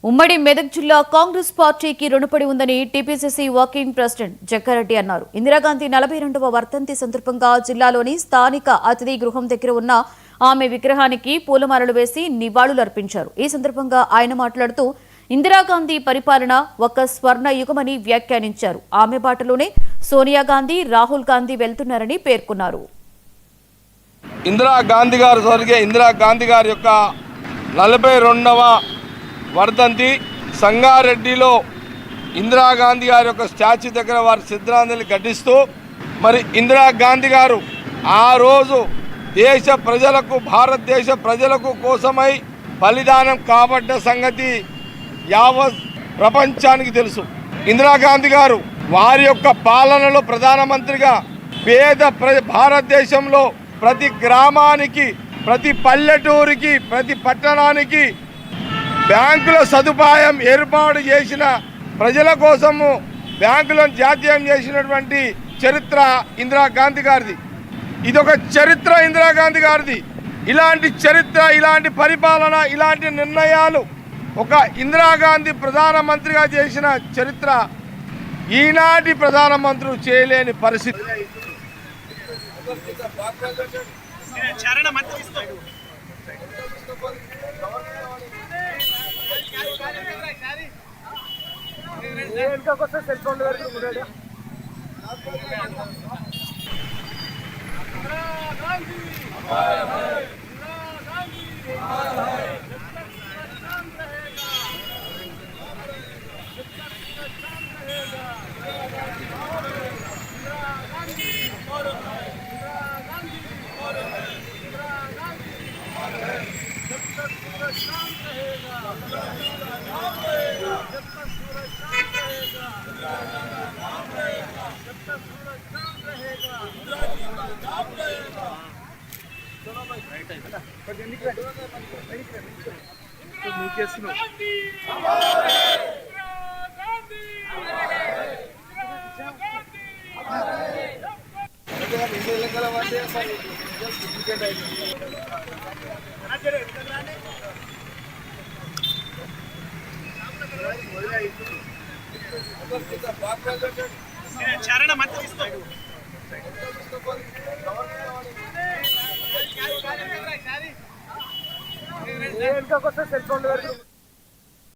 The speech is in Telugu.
ఉమ్మడి మెదక్ జిల్లా కాంగ్రెస్ పార్టీకి రుణపడి ఉందని టీపీసీసీ వర్కింగ్ ప్రెసిడెంట్ జగ్గారెడ్డి అన్నారు. ఇందిరాగాంధీ 42వ వర్ధంతి సందర్భంగా జిల్లాలోని స్థానిక అతిథి గృహం దగ్గర ఉన్న ఆమె విగ్రహానికి పూలమాలలు వేసి నివాళులర్పించారు. ఈ సందర్భంగా ఆయన మాట్లాడుతూ ఇందిరాగాంధీ పరిపాలన ఒక స్వర్ణ యుగమని వ్యాఖ్యానించారు. ఆమె బాటలోనే సోనియా గాంధీ, రాహుల్ గాంధీ వెళ్తున్నారని పేర్కొన్నారు. ఇందిరాగాంధీ గారి యొక్క 42వ వర్ధంతి సంగారెడ్డిలో ఇందిరాగాంధీ గారి యొక్క స్టాచ్యూ దగ్గర వారి శ్రద్ధాంజలి ఘటిస్తూ మరి ఇందిరాగాంధీ గారు ఆ రోజు దేశ ప్రజలకు, భారతదేశ ప్రజలకు కోసమై బలిదానం కాబడ్డ సంగతి యావత్ ప్రపంచానికి తెలుసు. ఇందిరాగాంధీ గారు వారి యొక్క పాలనలో ప్రధానమంత్రిగా భారతదేశంలో ప్రతి గ్రామానికి, ప్రతి పల్లెటూరికి, ప్రతి పట్టణానికి బ్యాంకుల సదుపాయం ఏర్పాటు చేసిన, ప్రజల కోసము బ్యాంకులను జాతీయం చేసినటువంటి చరిత్ర ఇందిరాగాంధీ గారిది. ఇదొక చరిత్ర ఇందిరాగాంధీ గారిది. ఇలాంటి చరిత్ర, ఇలాంటి పరిపాలన, ఇలాంటి నిర్ణయాలు ఒక ఇందిరాగాంధీ ప్రధానమంత్రిగా చేసిన చరిత్ర ఈనాటి ప్రధానమంత్రులు చేయలేని పరిస్థితి. చరణ మంత్రి ఇస్తాడు. Cell phone